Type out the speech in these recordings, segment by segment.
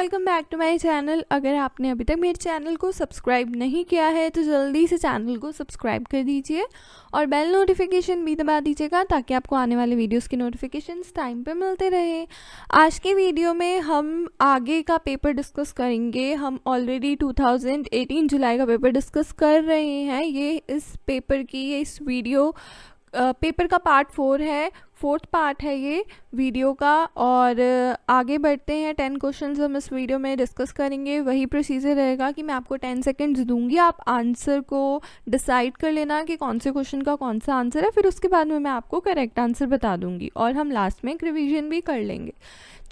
Welcome back to my channel. अगर आपने अभी तक मेरे चैनल को सब्सक्राइब नहीं किया है तो जल्दी से चैनल को सब्सक्राइब कर दीजिए और बेल नोटिफिकेशन भी दबा दीजिएगा ताकि आपको आने वाले वीडियोस की नोटिफिकेशंस टाइम पे मिलते रहे। आज के वीडियो में हम आगे का पेपर डिस्कस करेंगे। हम ऑलरेडी 2018 जुलाई का पेपर डिस्कस कर रहे हैं। ये इस पेपर की इस वीडियो पेपर का पार्ट 4 है, 4th पार्ट है ये वीडियो का। और आगे बढ़ते हैं। 10 क्वेश्चंस हम इस वीडियो में डिस्कस करेंगे। वही प्रोसीजर रहेगा कि मैं आपको 10 सेकंड्स दूंगी, आप आंसर को डिसाइड कर लेना कि कौन से क्वेश्चन का कौन सा आंसर है। फिर उसके बाद में मैं आपको करेक्ट आंसर बता दूंगी और हम लास्ट में एक रिविजन भी कर लेंगे।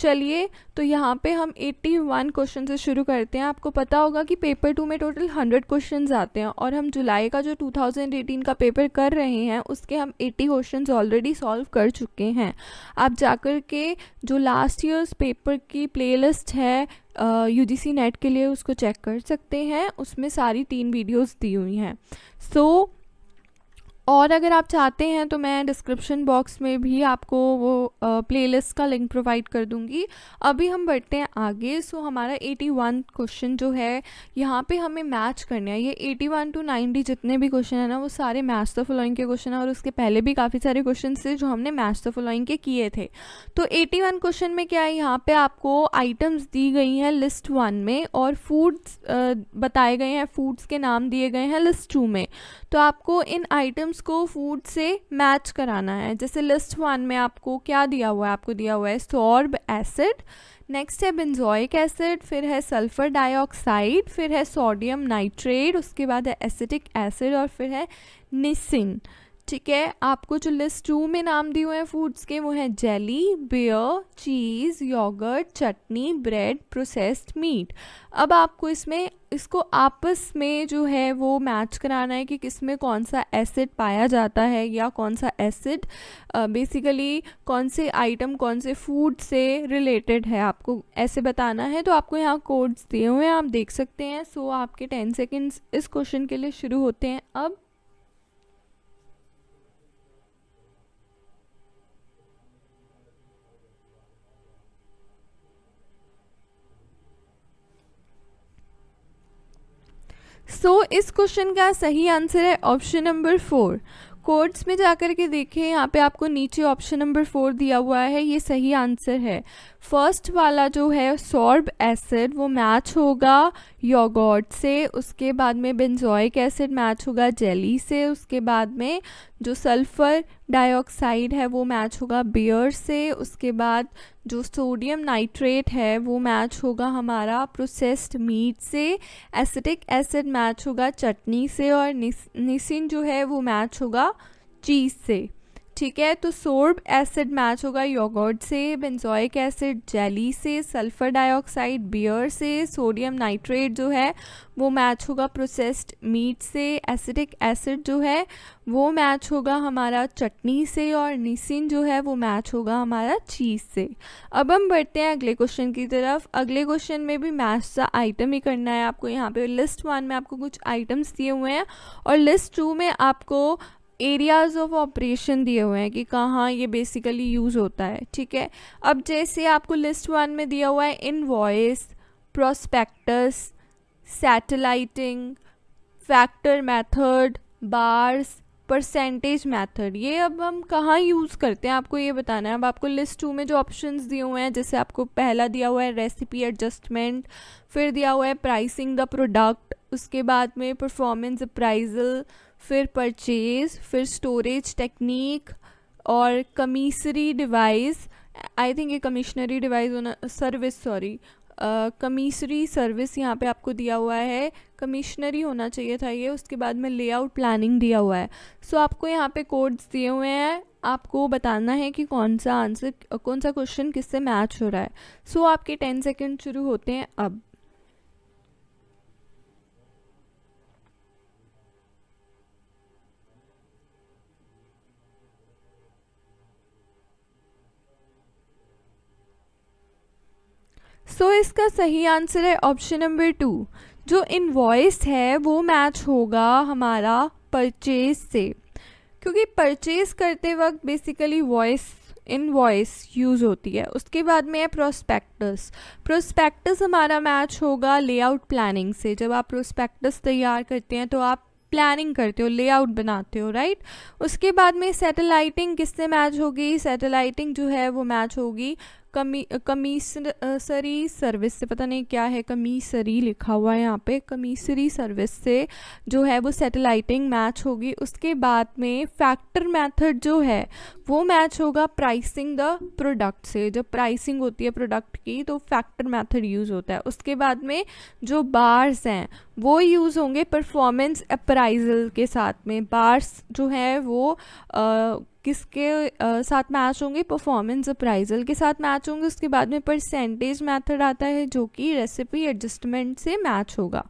चलिए, तो यहाँ पे हम 81 क्वेश्चन से शुरू करते हैं। आपको पता होगा कि पेपर 2 में टोटल 100 क्वेश्चंस आते हैं और हम जुलाई का जो 2018 का पेपर कर रहे हैं उसके हम 80 क्वेश्चंस ऑलरेडी सॉल्व कर चुके हैं। आप जाकर के जो लास्ट ईयर्स पेपर की प्लेलिस्ट है UGC नेट के लिए उसको चेक कर सकते हैं। उसमें सारी 3 वीडियोस दी हुई हैं। और अगर आप चाहते हैं तो मैं डिस्क्रिप्शन बॉक्स में भी आपको वो प्लेलिस्ट का लिंक प्रोवाइड कर दूंगी। अभी हम बढ़ते हैं आगे। हमारा 81 क्वेश्चन जो है यहाँ पे हमें मैच करना है। ये 81 to 90 जितने भी क्वेश्चन है ना वो सारे मैच द फॉलोइंग के क्वेश्चन है और उसके पहले भी काफ़ी सारे क्वेश्चन थे जो हमने मैच द फॉलोइंग के किए थे। तो 81 क्वेश्चन में क्या है, यहाँ पे आपको आइटम्स दी गई हैं लिस्ट 1 में और फूड्स बताए गए हैं, फूड्स के नाम दिए गए हैं लिस्ट 2 में। तो आपको इन आइटम्स को फूड से मैच कराना है। जैसे लिस्ट 1 में आपको क्या दिया हुआ है, आपको दिया हुआ है सॉर्ब एसिड, नेक्स्ट है बेंजोइक एसिड, फिर है सल्फर डाइऑक्साइड, फिर है सोडियम नाइट्रेट, उसके बाद है एसिटिक एसिड और फिर है निसिन। ठीक है, आपको जो लिस्ट 2 में नाम दिए हुए हैं फूड्स के वो हैं जेली, बियर, चीज़, योगर्ट, चटनी, ब्रेड, प्रोसेस्ड मीट। अब आपको इसको आपस में जो है वो मैच कराना है कि किस में कौन सा एसिड पाया जाता है या कौन सा एसिड बेसिकली कौन से आइटम कौन से फूड से रिलेटेड है, आपको ऐसे बताना है। तो आपको यहाँ कोड्स दिए हुए हैं, आप देख सकते हैं। आपके 10 सेकेंड्स इस क्वेश्चन के लिए शुरू होते हैं अब। इस क्वेश्चन का सही आंसर है ऑप्शन नंबर 4। कोड्स में जाकर के देखें, यहाँ पे आपको नीचे ऑप्शन नंबर 4 दिया हुआ है, ये सही आंसर है। फर्स्ट वाला जो है सॉर्ब एसिड वो मैच होगा योगर्ट से, उसके बाद में बेंजोइक एसिड मैच होगा जेली से, उसके बाद में जो सल्फर डाइऑक्साइड है वो मैच होगा बियर से, उसके बाद जो सोडियम नाइट्रेट है वो मैच होगा हमारा प्रोसेस्ड मीट से, एसिटिक एसिड मैच होगा चटनी से और निसिन जो है वो मैच होगा चीज़ से। ठीक है, तो सॉर्ब एसिड मैच होगा योगर्ट से, बेंजोइक एसिड जेली से, सल्फर डाइऑक्साइड बियर से, सोडियम नाइट्रेट जो है वो मैच होगा प्रोसेस्ड मीट से, एसिटिक एसिड जो है वो मैच होगा हमारा चटनी से और निसिन जो है वो मैच होगा हमारा चीज़ से। अब हम बढ़ते हैं अगले क्वेश्चन की तरफ। अगले क्वेश्चन में भी मैच द आइटम ही करना है आपको। यहाँ पे लिस्ट 1 में आपको कुछ आइटम्स दिए हुए हैं और लिस्ट 2 में आपको एरियाज ऑफ ऑपरेशन दिए हुए हैं कि कहाँ ये बेसिकली यूज़ होता है। ठीक है, अब जैसे आपको लिस्ट 1 में दिया हुआ है invoice, prospectus, satelliting, factor method, bars, percentage method, ये अब हम कहाँ यूज़ करते हैं आपको ये बताना है। अब आपको लिस्ट 2 में जो ऑप्शंस दिए हुए हैं, जैसे आपको पहला दिया हुआ है रेसिपी एडजस्टमेंट, फिर दिया हुआ है प्राइसिंग द प्रोडक्ट, उसके बाद में परफॉर्मेंस अप्राइजल, फिर परचेज, फिर स्टोरेज टेक्निक और कमीशनरी डिवाइस। आई थिंक ये कमिश्नरी डिवाइस होना सर्विस, सॉरी कमीशनरी सर्विस यहाँ पे आपको दिया हुआ है, कमिश्नरी होना चाहिए था ये। उसके बाद में लेआउट प्लानिंग दिया हुआ है। आपको यहाँ पे कोड्स दिए हुए हैं, आपको बताना है कि कौन सा क्वेश्चन किससे मैच हो रहा है। आपके 10 सेकेंड शुरू होते हैं अब। इसका सही आंसर है ऑप्शन नंबर 2। जो इनवॉइस है वो मैच होगा हमारा परचेज से, क्योंकि परचेज करते वक्त बेसिकली वॉइस इनवॉइस यूज़ होती है। उसके बाद में है प्रोस्पेक्टस। प्रोस्पेक्टस हमारा मैच होगा लेआउट प्लानिंग से। जब आप प्रोस्पेक्टस तैयार करते हैं तो आप प्लानिंग करते हो, लेआउट बनाते हो, राइट। उसके बाद में सैटेलाइटिंग किससे मैच होगी? सैटेलाइटिंग जो है वो मैच होगी कमीसरी सर्विस से। पता नहीं क्या है, कमीसरी लिखा हुआ है यहाँ पे, कमीसरी सर्विस से जो है वो सैटेलाइटिंग मैच होगी। उसके बाद में फैक्टर मेथड जो है वो मैच होगा प्राइसिंग द प्रोडक्ट से। जब प्राइसिंग होती है प्रोडक्ट की तो फैक्टर मेथड यूज़ होता है। उसके बाद में जो बार्स हैं वो यूज़ होंगे परफॉर्मेंस अप्राइजल के साथ में। बार्स जो है वो किसके साथ मैच होंगे? परफॉर्मेंस अप्राइजल के साथ मैच होंगे। उसके बाद में परसेंटेज मेथड आता है जो कि रेसिपी एडजस्टमेंट से मैच होगा,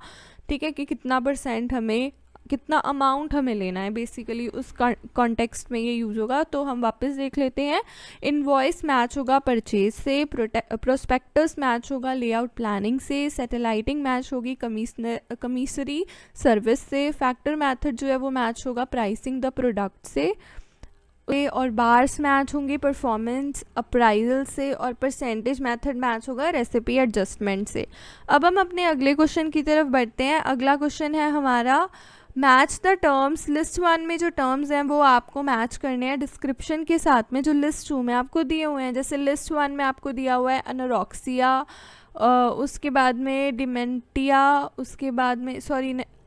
ठीक है, कि कितना परसेंट हमें, कितना अमाउंट हमें लेना है, बेसिकली उस कॉन्टेक्स्ट में ये यूज़ होगा। तो हम वापस देख लेते हैं। इनवॉइस मैच होगा परचेज से, प्रोस्पेक्टस मैच होगा लेआउट प्लानिंग से, सैटेलाइटिंग मैच होगी कमीसरी सर्विस से, फैक्टर मेथड जो है वो मैच होगा प्राइसिंग द प्रोडक्ट से, और बार्स मैच होंगे परफॉर्मेंस अप्राइजल से, और परसेंटेज मेथड मैच होगा रेसिपी एडजस्टमेंट से। अब हम अपने अगले क्वेश्चन की तरफ बढ़ते हैं। अगला क्वेश्चन है हमारा मैच द टर्म्स। लिस्ट 1 में जो टर्म्स हैं वो आपको मैच करने हैं डिस्क्रिप्शन के साथ में जो लिस्ट 2 में आपको दिए हुए हैं। जैसे लिस्ट 1 में आपको दिया हुआ है अनोरेक्सिया, उसके बाद में डिमेंटिया, उसके बाद में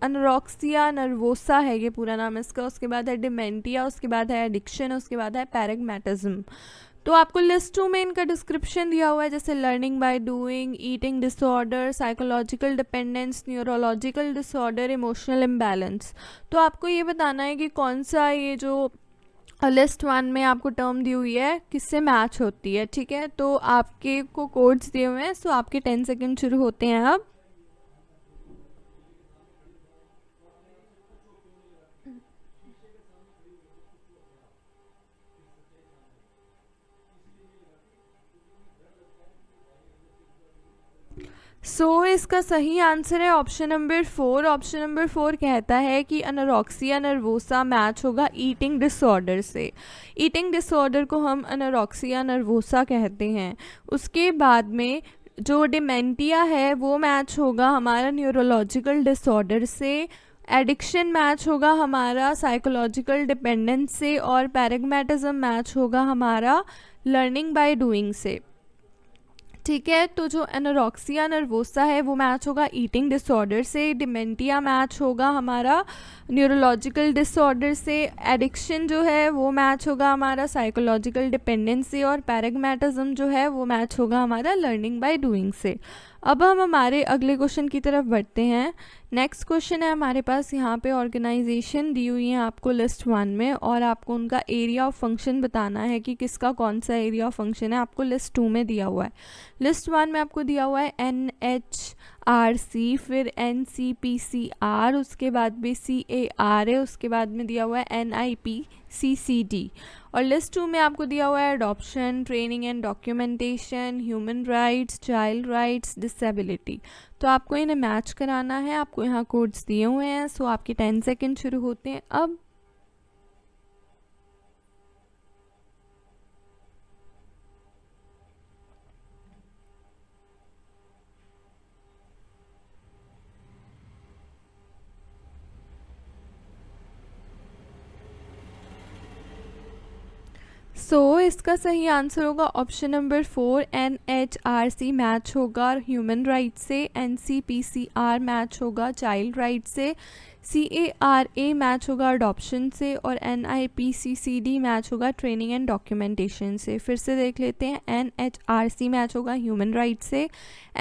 अनोरेक्सिया नर्वोसा है ये पूरा नाम इसका, उसके बाद है डिमेंटिया, उसके बाद है एडिक्शन, उसके बाद है पैराग्मेटिज्म। तो आपको लिस्ट 2 में इनका डिस्क्रिप्शन दिया हुआ है, जैसे learning by doing, eating disorder, psychological dependence, neurological disorder, emotional imbalance. तो आपको ये बताना है कि कौन सा ये जो लिस्ट 1 में आपको टर्म दी हुई है किससे मैच होती है, ठीक है। तो आपके को कोड्स दिए हुए हैं, सो आपके 10 सेकेंड शुरू होते हैं अब। इसका सही आंसर है ऑप्शन नंबर 4। ऑप्शन नंबर 4 कहता है कि अनोरेक्सिया नर्वोसा मैच होगा ईटिंग डिसऑर्डर से। ईटिंग डिसऑर्डर को हम अनोरेक्सिया नर्वोसा कहते हैं। उसके बाद में जो डिमेंटिया है वो मैच होगा हमारा न्यूरोलॉजिकल डिसऑर्डर से, एडिक्शन मैच होगा हमारा साइकोलॉजिकल डिपेंडेंस से, और पैराग्मेटिज्म मैच होगा हमारा लर्निंग बाय डूइंग से, ठीक है। तो जो एनोरेक्सिया नर्वोसा है वो मैच होगा ईटिंग डिसऑर्डर से, डिमेंटिया मैच होगा हमारा न्यूरोलॉजिकल डिसऑर्डर से, एडिक्शन जो है वो मैच होगा हमारा साइकोलॉजिकल डिपेंडेंस से, और पैराग्मेटिज्म जो है वो मैच होगा हमारा लर्निंग बाय डूइंग से। अब हम हमारे अगले क्वेश्चन की तरफ बढ़ते हैं। नेक्स्ट क्वेश्चन है हमारे पास, यहाँ पे ऑर्गेनाइजेशन दी हुई है आपको लिस्ट 1 में, और आपको उनका एरिया ऑफ फंक्शन बताना है कि किसका कौन सा एरिया ऑफ फंक्शन है। आपको लिस्ट 2 में दिया हुआ है। लिस्ट 1 में आपको दिया हुआ है NHRC, फिर NCPCR, उसके बाद में CAR है, उसके बाद में दिया हुआ है NIPCCD, और लिस्ट 2 में आपको दिया हुआ है adoption, training and documentation, human rights, child rights, disability. तो आपको इन्हें मैच कराना है। आपको यहाँ कोड्स दिए हुए हैं, सो आपके 10 सेकेंड शुरू होते हैं अब। इसका सही आंसर होगा ऑप्शन नंबर 4, NHRC मैच होगा ह्यूमन राइट्स से, NCPCR मैच होगा चाइल्ड राइट्स से, CARA मैच होगा अडॉप्शन से, और NIPCCD मैच होगा ट्रेनिंग एंड डॉक्यूमेंटेशन से। फिर से देख लेते हैं। NHRC मैच होगा ह्यूमन राइट्स से,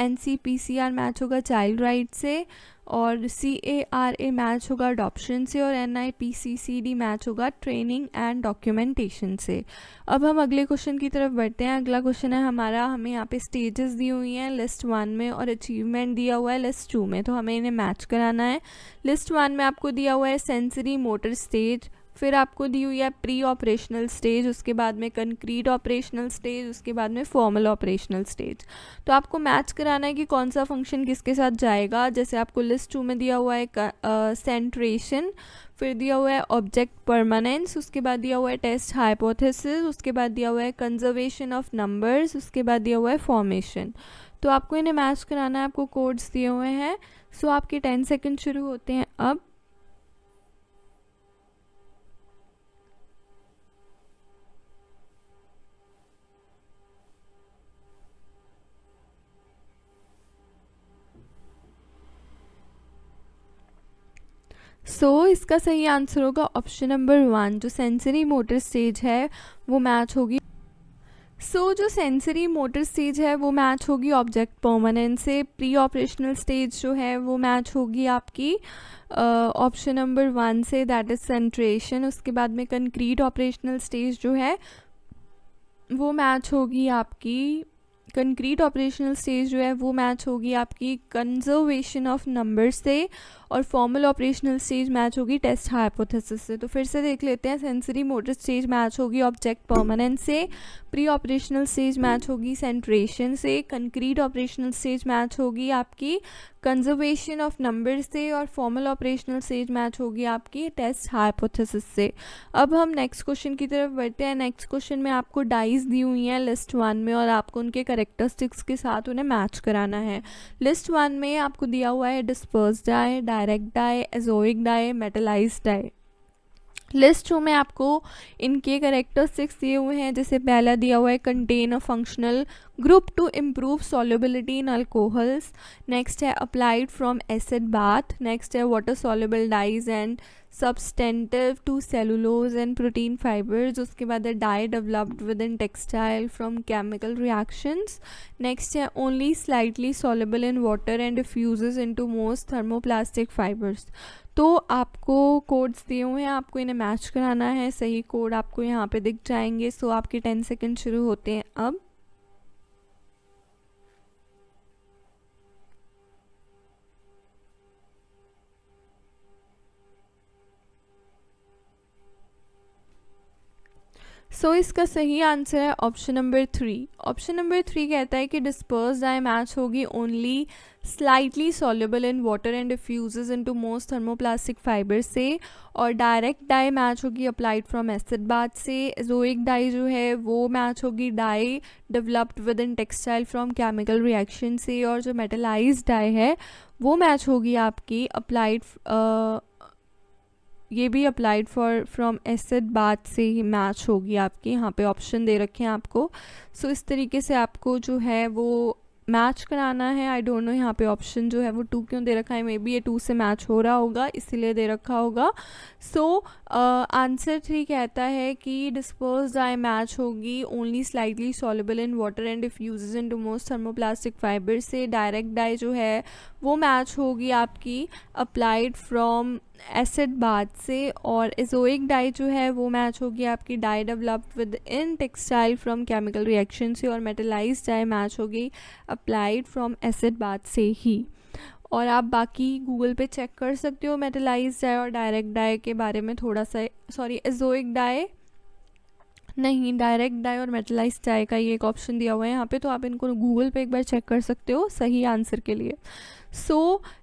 NCPCR मैच होगा चाइल्ड राइट्स से, और CARA मैच होगा अडॉप्शन से, और NIPCCD मैच होगा ट्रेनिंग एंड डॉक्यूमेंटेशन से। अब हम अगले क्वेश्चन की तरफ बढ़ते हैं। अगला क्वेश्चन है हमारा, हमें यहाँ पे स्टेजेस दी हुई हैं लिस्ट 1 में, और अचीवमेंट दिया हुआ है लिस्ट 2 में, तो हमें इन्हें मैच कराना है। लिस्ट 1 में आपको दिया हुआ है सेंसरी मोटर स्टेज, फिर आपको दी हुई है प्री ऑपरेशनल स्टेज, उसके बाद में कंक्रीट ऑपरेशनल स्टेज, उसके बाद में फॉर्मल ऑपरेशनल स्टेज। तो आपको मैच कराना है कि कौन सा फंक्शन किसके साथ जाएगा। जैसे आपको लिस्ट 2 में दिया हुआ है सेंट्रेशन, फिर दिया हुआ है ऑब्जेक्ट परमानेंस, उसके बाद दिया हुआ है टेस्ट हाइपोथेसिस, उसके बाद दिया हुआ है कंजर्वेशन ऑफ नंबर्स, उसके बाद दिया हुआ है फॉर्मेशन। तो आपको इन्हें मैच कराना है, आपको कोड्स दिए हुए हैं। सो आपके 10 सेकंड शुरू होते हैं अब। इसका सही आंसर होगा ऑप्शन नंबर 1, जो सेंसरी मोटर स्टेज है वो मैच होगी। जो सेंसरी मोटर स्टेज है वो मैच होगी ऑब्जेक्ट परमानेंस से। प्री ऑपरेशनल स्टेज जो है वो मैच होगी आपकी ऑप्शन नंबर 1 से, दैट इज़ सेंट्रेशन। उसके बाद में कंक्रीट ऑपरेशनल स्टेज जो है वो मैच होगी आपकी कंक्रीट ऑपरेशनल स्टेज जो है वो मैच होगी आपकी कंजर्वेशन ऑफ नंबर से, और फॉर्मल ऑपरेशनल स्टेज मैच होगी टेस्ट हाइपोथेसिस से। तो फिर से देख लेते हैं, सेंसरी मोटर स्टेज मैच होगी ऑब्जेक्ट परमानेंस से, प्री ऑपरेशनल स्टेज मैच होगी सेंट्रेशन से, कंक्रीट ऑपरेशनल स्टेज मैच होगी आपकी कंजर्वेशन ऑफ नंबर से, और फॉर्मल ऑपरेशनल स्टेज मैच होगी आपकी टेस्ट हाइपोथेसिस से। अब हम नेक्स्ट क्वेश्चन की तरफ बढ़ते हैं। नेक्स्ट क्वेश्चन में आपको डाइज दी हुई हैं लिस्ट 1 में, और आपको उनके कैरेक्टरिस्टिक्स के साथ उन्हें मैच कराना है। लिस्ट 1 में आपको दिया हुआ है disperse dye, direct dye, azoic dye, metallised dye. List 2 में आपको इनके कैरेक्टरिस्टिक्स दिए हुए हैं। जैसे पहला दिया हुआ है contain a functional group to improve solubility in alcohols. Next है applied from acid bath. Next है water soluble dyes and substantive to cellulose and protein fibres. उसके बाद है dye developed with in textile from chemical reactions. Next है only slightly soluble in water and diffuses into most thermoplastic fibres. तो आपको codes दिए हुए हैं, आपको इन्हें मैच कराना है। सही कोड आपको यहाँ पे दिख जाएंगे। आपके 10 सेकंड शुरू होते हैं अब। इसका सही आंसर है ऑप्शन नंबर 3। ऑप्शन नंबर 3 कहता है कि डिस्पर्स डाई मैच होगी only slightly soluble in water and diffuses into most thermoplastic fibre से, और डायरेक्ट डाई मैच होगी अप्लाइड फ्रॉम एसिड बाथ से। एजोइक डाई जो है वो मैच होगी dye developed with in textile from chemical reaction से, और जो मेटलाइज्ड डाई है वो मैच होगी आपकी अप्लाइड ये भी अप्लाइड फ्रॉम एसिड बाथ से ही मैच होगी आपकी। यहाँ पे ऑप्शन दे रखे हैं आपको। इस तरीके से आपको जो है वो मैच कराना है। आई डोंट नो यहाँ पे ऑप्शन जो है वो 2 क्यों दे रखा है, मे बी ये 2 से मैच हो रहा होगा इसीलिए दे रखा होगा। आंसर 3 कहता है कि डिस्पर्स डाई मैच होगी only slightly soluble in water and diffuses into most thermoplastic fibre से। डायरेक्ट डाई जो है वो मैच होगी आपकी अप्लाइड फ्रॉम एसिड बाथ से, और एजोइक डाई जो है वो मैच होगी आपकी dye developed with in textile from chemical reaction से, और मेटलाइज्ड डाई मैच होगी अप्लाइड फ्रॉम एसिड बाथ से ही। और आप बाकी गूगल पे चेक कर सकते हो मेटलाइज्ड डाई और डायरेक्ट डाई के बारे में थोड़ा सा। एजोइक डाई नहीं, डायरेक्ट डाई और मेटलाइज्ड डाई का ये एक ऑप्शन दिया हुआ है यहाँ पे, तो आप इनको गूगल पे एक बार चेक कर सकते हो सही आंसर के लिए।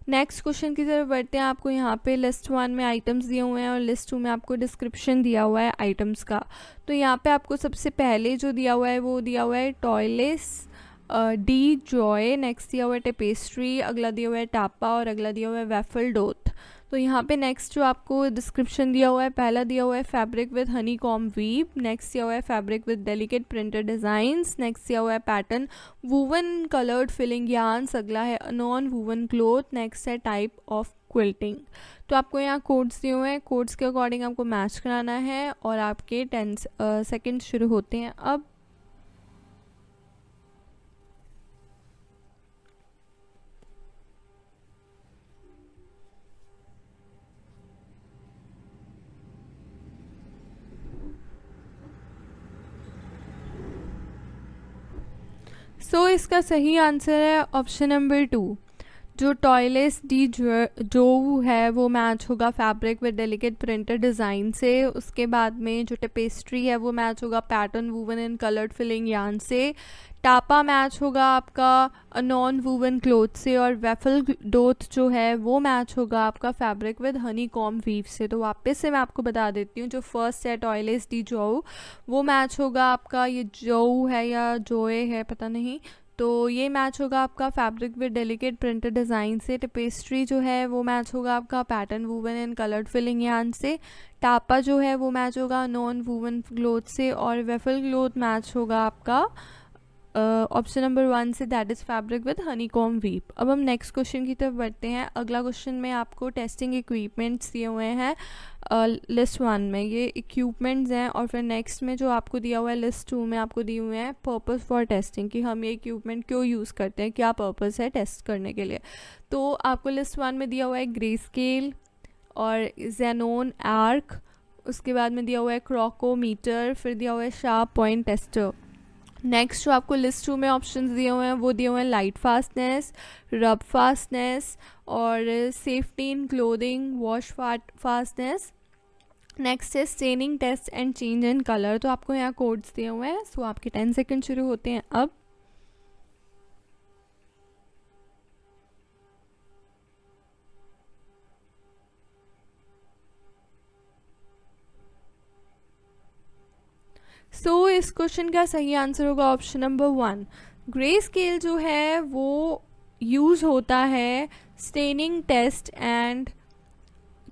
नेक्स्ट क्वेश्चन की तरफ बढ़ते हैं। आपको यहाँ पे लिस्ट 1 में आइटम्स दिए हुए हैं और लिस्ट 2 में आपको डिस्क्रिप्शन दिया हुआ है आइटम्स का। तो यहाँ पे आपको सबसे पहले जो दिया हुआ है वो दिया हुआ है टॉयलेस डी जॉय। नेक्स्ट दिया हुआ है टेपेस्ट्री, अगला दिया हुआ है टापा, और अगला दिया हुआ है वेफल डोथ। तो यहाँ पे नेक्स्ट जो आपको डिस्क्रिप्शन दिया हुआ है, पहला दिया हुआ है fabric with honeycomb weave. Next दिया हुआ है fabric with delicate printed designs. Next दिया हुआ है pattern woven coloured filling yarns. अगला है नॉन वूवन क्लोथ। नेक्स्ट है टाइप ऑफ क्विल्टिंग। तो आपको यहाँ कोड्स दिए हुए हैं, कोड्स के अकॉर्डिंग आपको मैच कराना है, और आपके 10 सेकेंड शुरू होते हैं अब। इसका सही आंसर है ऑप्शन नंबर 2, जो टॉयलेस डी जो है वो मैच होगा fabric with delicate printed design से। उसके बाद में जो टेपेस्ट्री है वो मैच होगा पैटर्न वूवन इन कलर्ड फिलिंग यार्न से। टापा मैच होगा आपका नॉन वूवन क्लोथ से, और वेफल डोथ जो है वो मैच होगा आपका fabric with honeycomb weave से। तो वापस से मैं आपको बता देती हूँ, जो फर्स्ट सेट ऑयलेस डी जो वो मैच होगा आपका, ये जो है या जोए है पता नहीं, तो ये मैच होगा आपका fabric with delicate printed design से। टेपेस्ट्री जो है वो मैच होगा आपका pattern woven and coloured filling yarn से। टापा जो है वो मैच होगा नॉन वूवन क्लोथ से, और वेफल क्लोथ मैच होगा आपका ऑप्शन नंबर 1 से, that is fabric with Honey com weep. अब हम नेक्स्ट क्वेश्चन की तरफ बढ़ते हैं। अगला क्वेश्चन में आपको टेस्टिंग इक्विपमेंट्स दिए हुए हैं लिस्ट 1 में, ये इक्विपमेंट्स हैं, और फिर नेक्स्ट में जो आपको दिया हुआ है लिस्ट 2 में आपको दिए हुए हैं पर्पस फॉर टेस्टिंग, कि हम ये इक्विपमेंट क्यों यूज़ करते हैं, क्या पर्पस है टेस्ट करने के लिए। तो आपको लिस्ट 1 में दिया हुआ है ग्रे स्केल और जेनोन आर्क, उसके बाद में दिया हुआ है क्रोकोमीटर, फिर दिया हुआ है शार्प पॉइंट टेस्टर। नेक्स्ट जो आपको लिस्ट 2 में ऑप्शंस दिए हुए हैं वो दिए हुए हैं लाइट फास्टनेस, रब फास्टनेस और safety in clothing, wash fastness. Next है staining test and change in colour. तो आपको यहाँ कोड्स दिए हुए हैं, सो आपके 10 सेकंड शुरू होते हैं अब। सो इस क्वेश्चन का सही आंसर होगा ऑप्शन नंबर 1। ग्रे स्केल जो है वो यूज़ होता है staining test and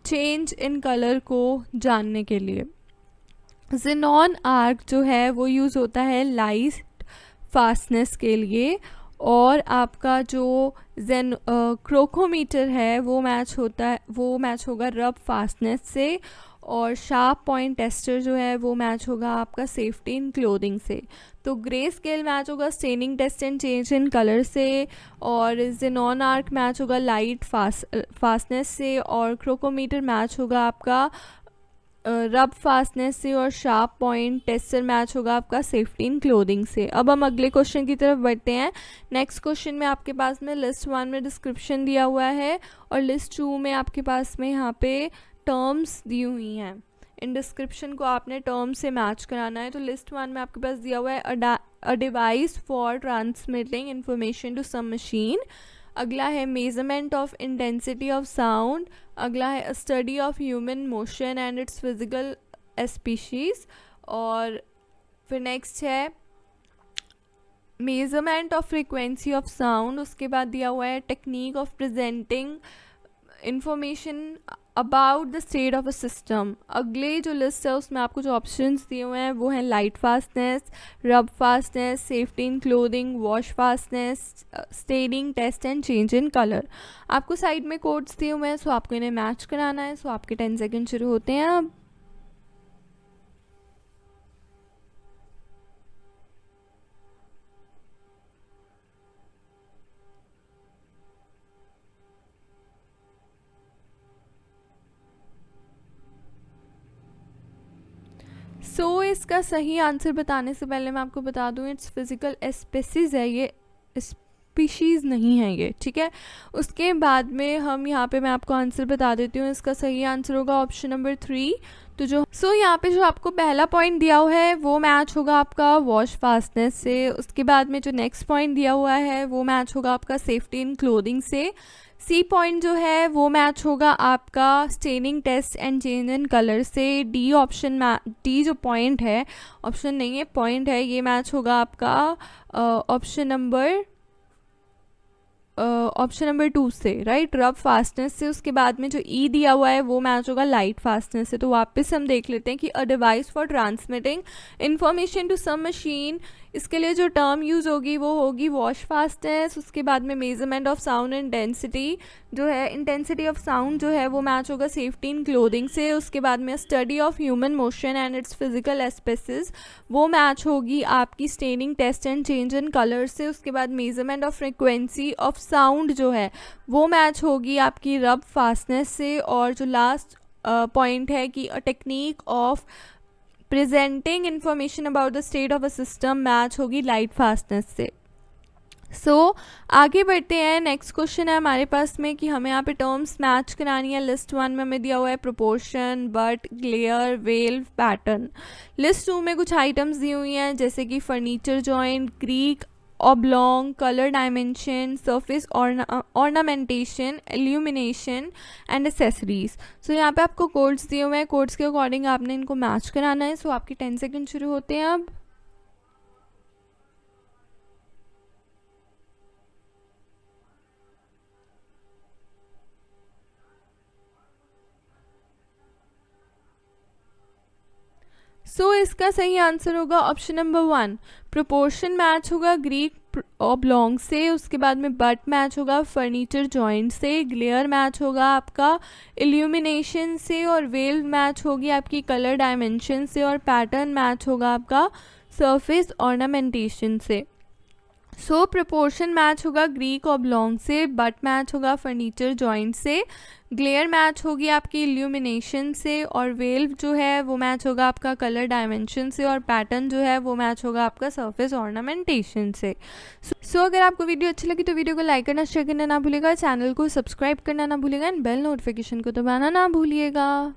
change in colour को जानने के लिए। जेनॉन आर्क जो है वो यूज़ होता है लाइट फास्टनेस के लिए, और आपका जो क्रोकोमीटर है वो मैच होगा रब फास्टनेस से, और शार्प पॉइंट टेस्टर जो है वो मैच होगा आपका सेफ्टी इन क्लोथिंग से। तो ग्रे स्केल मैच होगा staining test and change in colour से, और जेनॉन आर्क मैच होगा लाइट फास्टनेस से, और क्रोकोमीटर मैच होगा आपका रब फास्टनेस से, और शार्प पॉइंट टेस्टर मैच होगा आपका सेफ्टी इन क्लोथिंग से। अब हम अगले क्वेश्चन की तरफ बढ़ते हैं। नेक्स्ट क्वेश्चन में आपके पास में लिस्ट 1 में डिस्क्रिप्शन दिया हुआ है, और लिस्ट 2 में आपके पास में यहाँ पे टर्म्स दी हुई हैं। इन डिस्क्रिप्शन को आपने टर्म से मैच कराना है। तो लिस्ट 1 में आपके पास दिया हुआ है a device for transmitting information to some machine. अगला है measurement of intensity of sound. अगला है study of human motion and its physical species. और फिर नेक्स्ट है measurement of frequency of sound. उसके बाद दिया हुआ है technique of presenting information about the state of a system. अगले जो लिस्ट है उसमें आपको जो ऑप्शंस दिए हुए हैं वो हैं light fastness, rub fastness, safety in clothing, wash fastness, staining test and change in colour. आपको साइड में कोड्स दिए हुए हैं, सो आपको इन्हें मैच कराना है। सो आपके 10 सेकेंड शुरू होते हैं अब। सो इसका सही आंसर बताने से पहले मैं आपको बता दूं, इट्स फिजिकल स्पेसीज है, ये स्पीशीज़ नहीं है ये, ठीक है। उसके बाद में हम यहाँ पे मैं आपको आंसर बता देती हूँ। इसका सही आंसर होगा ऑप्शन नंबर 3। तो जो यहाँ पे जो आपको पहला पॉइंट दिया हुआ है वो मैच होगा आपका वॉश फास्टनेस से। उसके बाद में जो नेक्स्ट पॉइंट दिया हुआ है वो मैच होगा आपका सेफ्टी इन क्लोथिंग से। सी पॉइंट जो है वो मैच होगा आपका staining test and change in colour से। डी जो पॉइंट है, ऑप्शन नहीं है पॉइंट है, ये मैच होगा आपका ऑप्शन नंबर 2 से, राइट, रब फास्टनेस से। उसके बाद में जो ई दिया हुआ है वो मैच होगा लाइट फास्टनेस से। तो वापस हम देख लेते हैं कि a device for transmitting information to some machine, इसके लिए जो टर्म यूज़ होगी वो होगी वॉश फास्टनेस। उसके बाद में मेजरमेंट ऑफ साउंड इंटेंसिटी जो है, इंटेंसिटी ऑफ साउंड जो है वो मैच होगा सेफ्टी इन क्लोथिंग से। उसके बाद में study of human motion and its physical aspects, वो मैच होगी आपकी staining test and change in colour से। उसके बाद measurement of frequency of sound जो है वो मैच होगी आपकी रब फास्टनेस से। और जो लास्ट पॉइंट है कि a technique of presenting information about the state of a system match होगी लाइट फास्टनेस से। आगे बढ़ते हैं। नेक्स्ट क्वेश्चन है हमारे पास में कि हमें यहाँ पे टर्म्स मैच करानी है। लिस्ट 1 में हमें दिया हुआ है proportion, but, glare, valve, pattern. List 2 में कुछ आइटम्स दी हुई हैं जैसे कि furniture joint, Greek oblong, color dimension, surface ornamentation, illumination and accessories. So यहाँ पे आपको कोड्स दिए हुए हैं, कोड्स के अकॉर्डिंग आपने इनको मैच कराना है. सो आपके 10 सेकेंड शुरू होते हैं अब. सो इसका सही आंसर होगा ऑप्शन नंबर 1. प्रोपोर्शन मैच होगा ग्रीक ऑब्लॉन्ग से, उसके बाद में बट मैच होगा फर्नीचर जॉइंट से, ग्लेयर मैच होगा आपका इल्यूमिनेशन से, और वेल मैच होगी आपकी कलर डायमेंशन से, और पैटर्न मैच होगा आपका सरफेस ऑर्नामेंटेशन से. सो प्रोपोर्शन मैच होगा ग्रीक ऑब्लॉन्ग से, बट मैच होगा फर्नीचर जॉइंट से, ग्लेयर मैच होगी आपकी इल्यूमिनेशन से, और वेल जो है वो मैच होगा आपका कलर डायमेंशन से, और पैटर्न जो है वो मैच होगा आपका सरफेस ऑर्नामेंटेशन से. सो अगर आपको वीडियो अच्छी लगी तो वीडियो को लाइक करना, शेयर करना ना भूलिएगा, चैनल को सब्सक्राइब करना ना भूलिएगा, एंड बेल नोटिफिकेशन को दबाना ना भूलिएगा.